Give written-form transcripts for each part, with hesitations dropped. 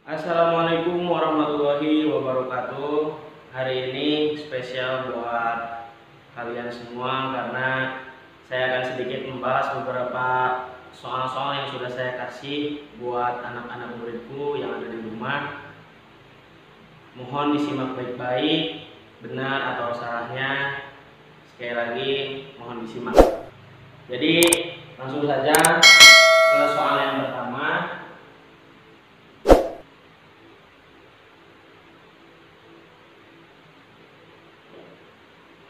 Assalamualaikum warahmatullahi wabarakatuh. Hari ini spesial buat kalian semua karena saya akan sedikit membahas beberapa soal-soal yang sudah saya kasih buat anak-anak muridku yang ada di rumah. Mohon disimak baik-baik, benar atau salahnya. Sekali lagi mohon disimak. Jadi langsung saja ke soal yang pertama.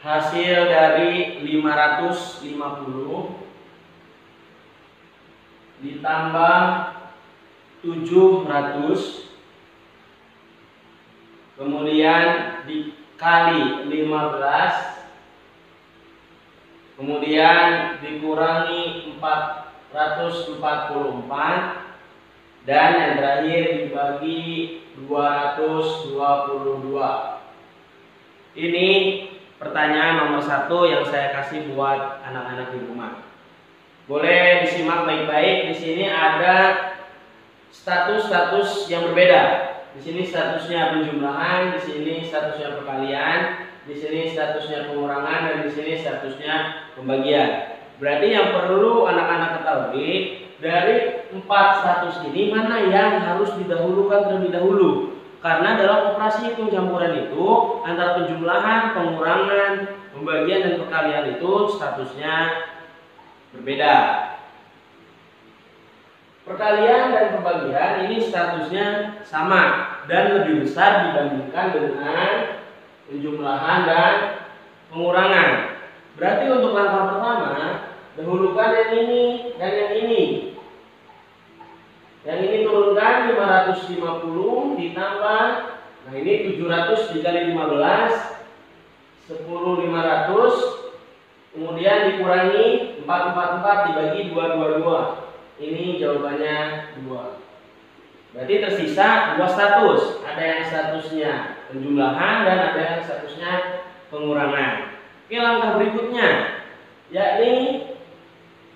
Hasil dari 550 ditambah 700 kemudian dikali 15 kemudian dikurangi 444 dan yang terakhir dibagi 222. Ini pertanyaan nomor 1 yang saya kasih buat anak-anak di rumah. Boleh disimak baik-baik. Di sini ada status-status yang berbeda. Di sini statusnya penjumlahan, di sini statusnya perkalian, di sini statusnya pengurangan, dan di sini statusnya pembagian. Berarti yang perlu anak-anak ketahui, dari 4 status ini mana yang harus didahulukan terlebih dahulu. Karena dalam operasi hitung campuran itu antara penjumlahan, pengurangan, pembagian, dan perkalian itu statusnya berbeda. Perkalian dan pembagian ini statusnya sama dan lebih besar dibandingkan dengan penjumlahan dan pengurangan. Berarti untuk langkah pertama, dahulukan yang ini dan yang ini. Yang ini turunkan 550 ditambah, nah ini 700 dikali 15 10.500, kemudian dikurangi 444 dibagi 222. Ini jawabannya 2. Berarti tersisa 2 status. Ada yang statusnya penjumlahan dan ada yang statusnya pengurangan. Oke, langkah berikutnya yakni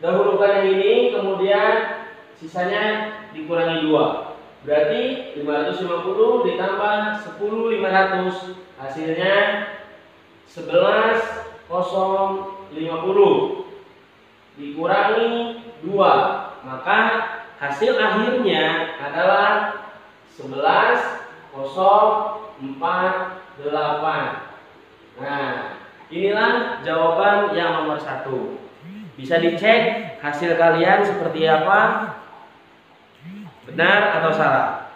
dahulukan yang ini, kemudian sisanya dikurangi 2. Berarti 550 ditambah 10.500 hasilnya 11.050 dikurangi 2, maka hasil akhirnya adalah 11.048. Nah, inilah jawaban yang nomor 1. Bisa dicek hasil kalian seperti apa, benar atau salah.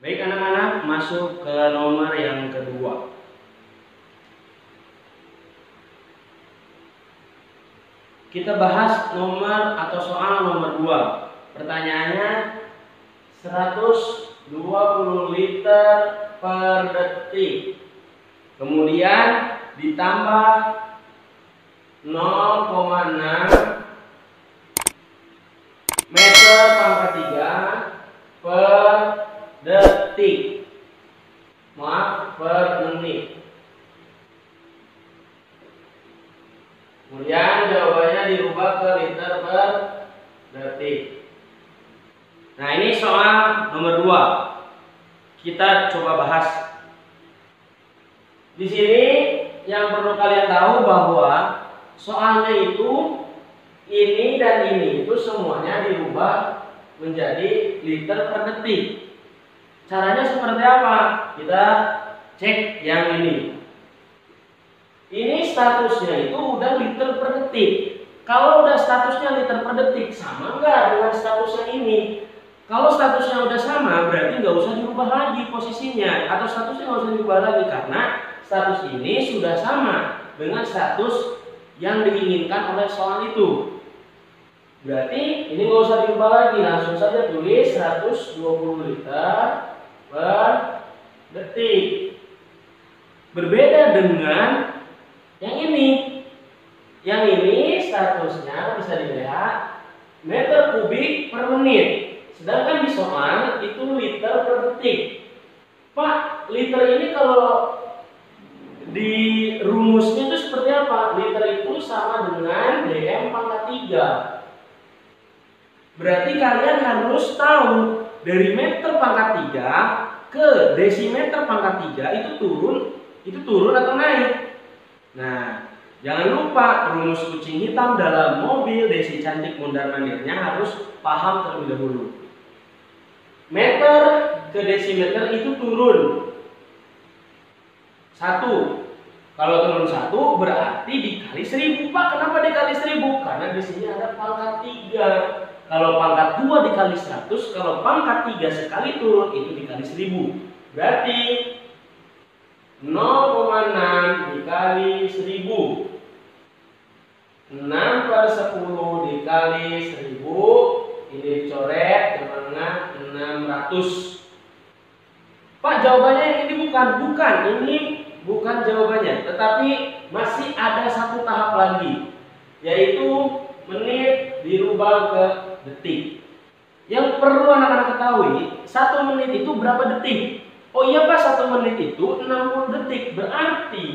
Baik anak-anak, masuk ke nomor yang kedua. Kita bahas nomor atau soal nomor 2. Pertanyaannya 120 liter per detik. Kemudian ditambah 0,6 meter pangkat 3 per detik. Maaf, per menit. Kemudian jawabannya dirubah ke liter per detik. Nah, ini soal nomor 2. Kita coba bahas. Di sini yang perlu kalian tahu bahwa soalnya itu ini dan ini itu semuanya dirubah menjadi liter per detik. Caranya seperti apa? Kita cek yang ini. Ini statusnya itu udah liter per detik. Kalau udah statusnya liter per detik, sama nggak dengan status yang ini? Kalau statusnya udah sama, berarti nggak usah dirubah lagi posisinya, atau statusnya nggak usah dirubah lagi karena status ini sudah sama dengan status yang diinginkan oleh soal itu. Berarti ini nggak usah dirubah lagi, langsung saja tulis 120 liter per detik. Berbeda dengan yang ini. Yang ini statusnya bisa dilihat meter kubik per menit. Sedangkan di soal itu liter per detik. Pak, liter ini kalau di rumusnya itu seperti apa? Liter itu sama dengan dm pangkat 3. Berarti kalian harus tahu dari meter pangkat 3 ke desimeter pangkat 3 itu turun atau naik? Nah, jangan lupa rumus kucing hitam dalam mobil Desi Cantik Mondar Mandirnya harus paham terlebih dahulu. Meter ke desimeter itu turun 1. Kalau turun 1 berarti dikali 1000. Pak, kenapa dikali 1000? Karena di sini ada pangkat 3. Kalau pangkat 2 dikali 100, kalau pangkat 3 sekali turun itu dikali 1000. Berarti 0,6 dikali 1000. 6/10 dikali 1000. Ini dicoret ke tengah 600. Pak, jawabannya ini bukan. Ini bukan jawabannya. Tetapi masih ada satu tahap lagi, yaitu menit dirubah ke detik. Yang perlu anak-anak ketahui, 1 menit itu berapa detik? Oh iya Pak, 1 menit itu 60 detik. Berarti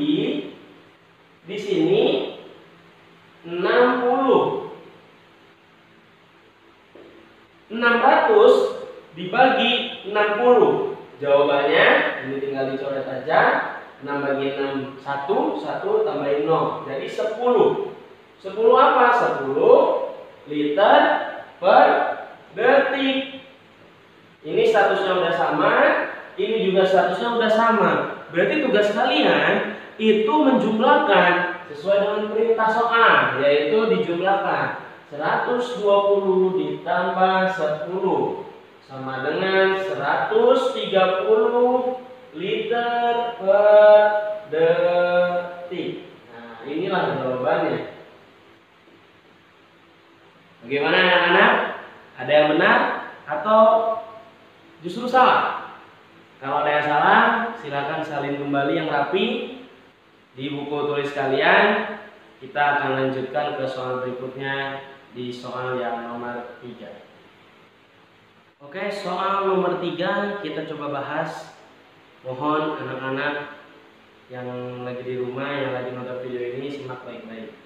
di sini 60. 600 dibagi 60. Jawabannya ini tinggal dicoret aja. 6 bagi 6 1 tambahin 0. Jadi 10. 10 apa? 10 liter per detik. Ini statusnya udah sama, ini juga statusnya udah sama. Berarti tugas kalian itu menjumlahkan sesuai dengan perintah soal, yaitu dijumlahkan 120 ditambah 10 sama dengan 130 liter per detik. Nah, inilah jawabannya. Bagaimana anak-anak? Ada yang benar atau justru salah? Kalau ada yang salah, silakan salin kembali yang rapi di buku tulis kalian. Kita akan lanjutkan ke soal berikutnya di soal yang nomor 3. Oke, soal nomor 3 kita coba bahas. Mohon anak-anak yang lagi di rumah, yang lagi nonton video ini simak baik-baik.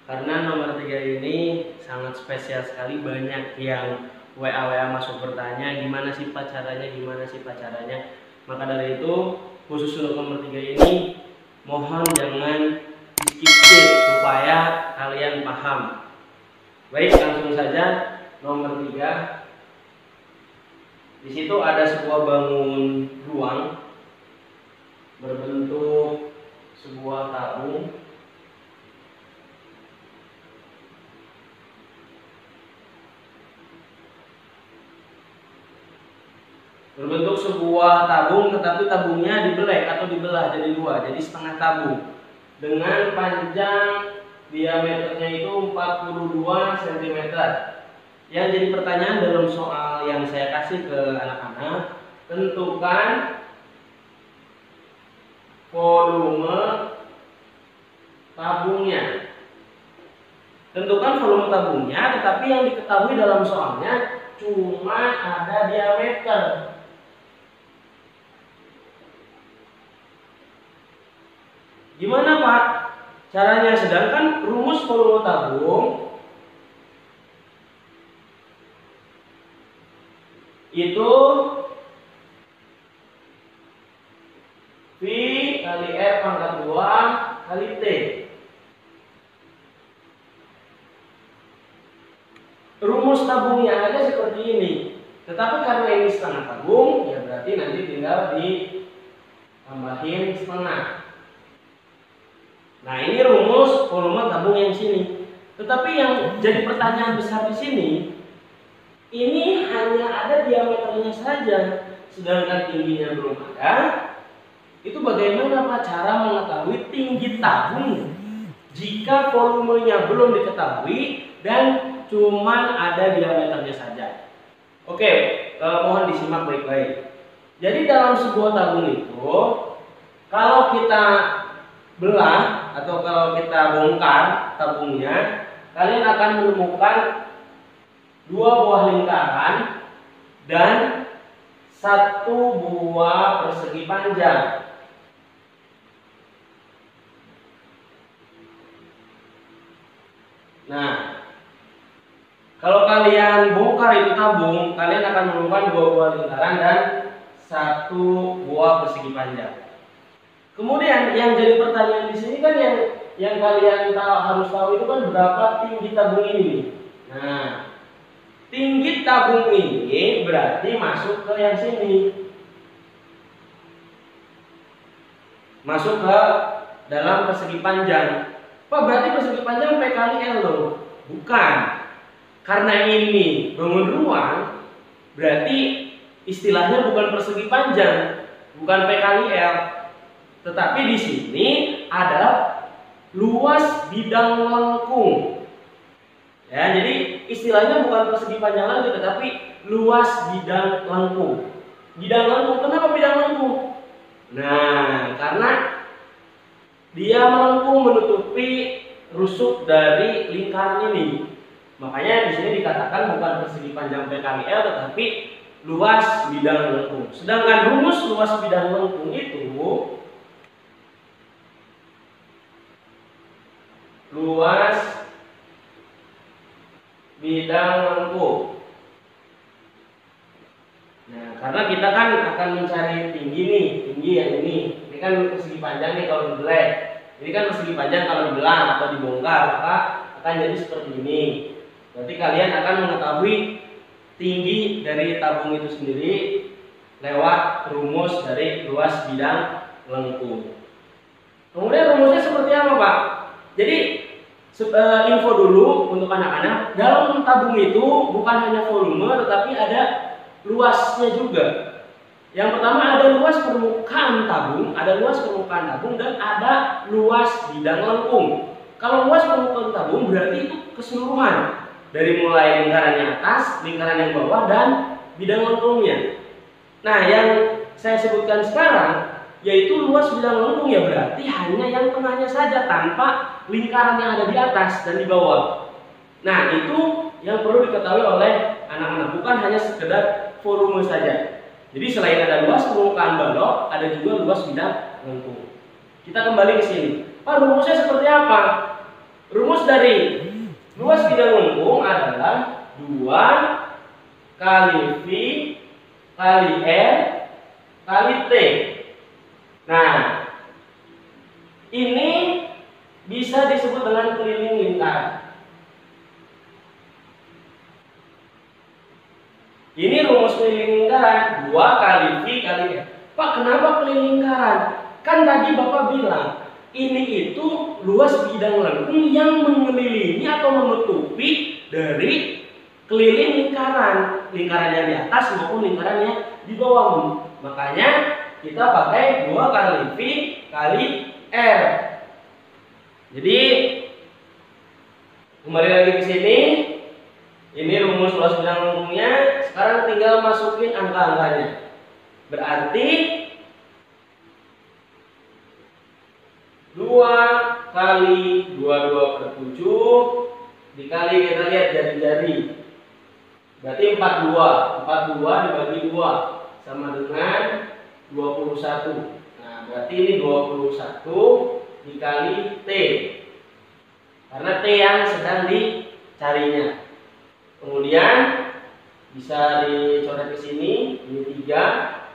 Karena nomor 3 ini sangat spesial sekali. Banyak yang WA masuk bertanya, gimana sih Pak caranya, Maka dari itu, khusus untuk nomor 3 ini, mohon jangan skip supaya kalian paham. Baik, langsung saja nomor 3. Di situ ada sebuah bangun ruang berbentuk sebuah tabung. Berbentuk sebuah tabung, tetapi tabungnya dibelek atau dibelah jadi 2, jadi setengah tabung. Dengan panjang diameternya itu 42 cm. Yang jadi pertanyaan dalam soal yang saya kasih ke anak-anak, tentukan volume tabungnya. Tentukan volume tabungnya, tetapi yang diketahui dalam soalnya cuma ada diameter. Gimana Pak caranya? Sedangkan rumus volume tabung itu V kali R pangkat 2 kali T. Rumus tabungnya aja seperti ini. Tetapi karena ini setengah tabung, ya berarti nanti tinggal ditambahin setengah. Nah, ini rumus volume tabung yang sini. Tetapi yang jadi pertanyaan besar di sini, ini hanya ada diameternya saja, sedangkan tingginya belum ada. Itu bagaimana Pak cara mengetahui tinggi tabung jika volumenya belum diketahui dan cuman ada diameternya saja? Oke, mohon disimak baik-baik. Jadi dalam sebuah tabung itu, kalau kita belah atau kalau kita bongkar tabungnya, kalian akan menemukan 2 buah lingkaran dan 1 buah persegi panjang. Nah, Kalau kalian bongkar itu tabung, kalian akan menemukan 2 buah lingkaran dan 1 buah persegi panjang. Kemudian yang jadi pertanyaan di sini kan yang kalian harus tahu itu kan berapa tinggi tabung ini. Nah, tinggi tabung ini berarti masuk ke yang sini. Masuk ke dalam persegi panjang. Pak, berarti persegi panjang P kali L loh. Bukan. Karena ini bangun ruang, berarti istilahnya bukan persegi panjang, bukan P kali L. Tetapi di sini adalah luas bidang lengkung. Ya, jadi istilahnya bukan persegi panjang lagi, tetapi luas bidang lengkung. Bidang lengkung, kenapa bidang lengkung? Nah, karena dia melengkung menutupi rusuk dari lingkaran ini. Makanya di sini dikatakan bukan persegi panjang P kali L, tetapi luas bidang lengkung. Sedangkan rumus luas bidang lengkung itu luas bidang lengkung. Nah, karena kita kan akan mencari tinggi nih, tinggi yang ini. Ini kan persegi panjang nih kalau dibelah. Ini kan persegi panjang kalau dibelah atau dibongkar, maka akan jadi seperti ini. Berarti kalian akan mengetahui tinggi dari tabung itu sendiri lewat rumus dari luas bidang lengkung. Kemudian rumusnya seperti apa, Pak? Jadi info dulu untuk anak-anak, dalam tabung itu bukan hanya volume tetapi ada luasnya juga. Yang pertama ada luas permukaan tabung, dan ada luas bidang lengkung. Kalau luas permukaan tabung berarti itu keseluruhan dari mulai lingkaran yang atas, lingkaran yang bawah, dan bidang lengkungnya. Nah, yang saya sebutkan sekarang yaitu luas bidang lengkung, ya berarti hanya yang tengahnya saja tanpa lingkaran yang ada di atas dan di bawah. Nah, itu yang perlu diketahui oleh anak-anak, bukan hanya sekedar volume saja. Jadi selain ada luas permukaan balok, ada juga luas bidang lengkung. Kita kembali ke sini. Pak, rumusnya seperti apa? Rumus dari luas bidang lengkung adalah 2 kali V kali R kali T. Nah, ini bisa disebut dengan keliling lingkaran. Ini rumus keliling lingkaran, 2 kali V kali R. Pak, kenapa keliling lingkaran? Kan tadi Bapak bilang ini itu luas bidang lengkung yang mengelilingi atau menutupi dari keliling lingkaran, lingkaran yang di atas maupun lingkaran yang di bawah. Makanya kita pakai 2 kali V kali R. Jadi kembali lagi ke sini. Ini rumus luas bidang lengkungnya. Sekarang tinggal masukin angka-angkanya. Berarti 2 kali 22/7 dikali, kita lihat jari-jari, berarti 42. 42 dibagi 2 sama dengan 21. Nah, berarti ini 21 dikali T, karena T yang sedang dicarinya. Kemudian bisa dicoret ke sini, ini 3.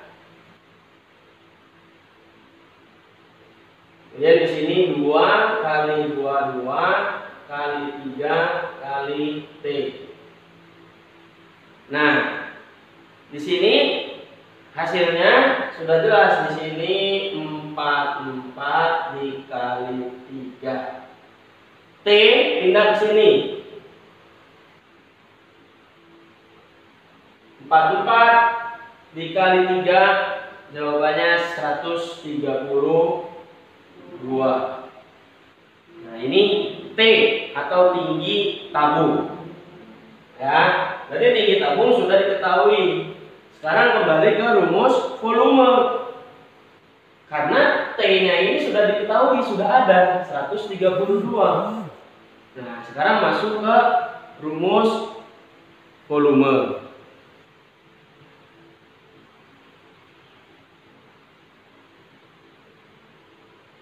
Kemudian di sini 2 kali 22 kali 3 kali T. Nah, di sini hasilnya sudah jelas. Di sini 44 dikali 3. T pindah ke sini. 44 dikali 3, jawabannya 132. Nah, ini T atau tinggi tabung. Ya, jadi tinggi tabung sudah diketahui. Sekarang kembali ke rumus volume. Karena T-nya ini sudah diketahui, sudah ada 132. Nah, sekarang masuk ke rumus volume.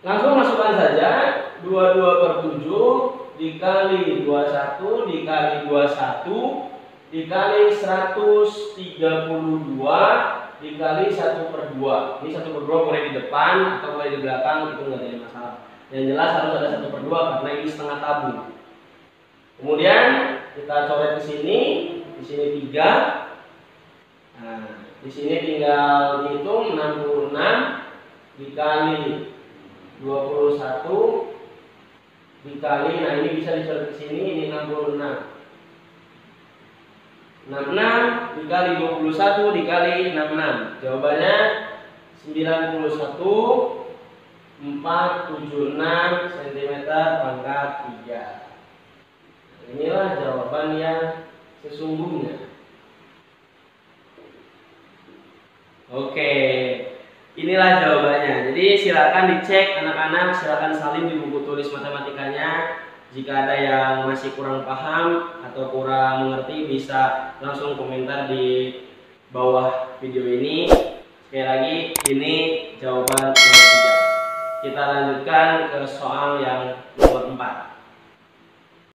Langsung masukkan saja 22/7 dikali 21 dikali 21 dikali 132 dikali 1/2. Ini 1/2 boleh di depan atau boleh di belakang, itu nggak ada masalah. Yang jelas harus ada 1/2 karena ini setengah tabung. Kemudian kita coret ke sini, di sini 3. Nah, di sini tinggal dihitung 66 dikali 21 dikali, nah ini bisa dicoret ke sini, ini 66. 66 dikali 21 dikali 66. Jawabannya 91,476 cm pangkat 3. Inilah jawaban yang sesungguhnya. Oke, inilah jawabannya. Jadi silakan dicek anak-anak, silakan salin di buku tulis matematikanya. Jika ada yang masih kurang paham atau kurang mengerti, bisa langsung komentar di bawah video ini. Sekali lagi, ini jawaban nomor 3. Kita lanjutkan ke soal yang nomor 4.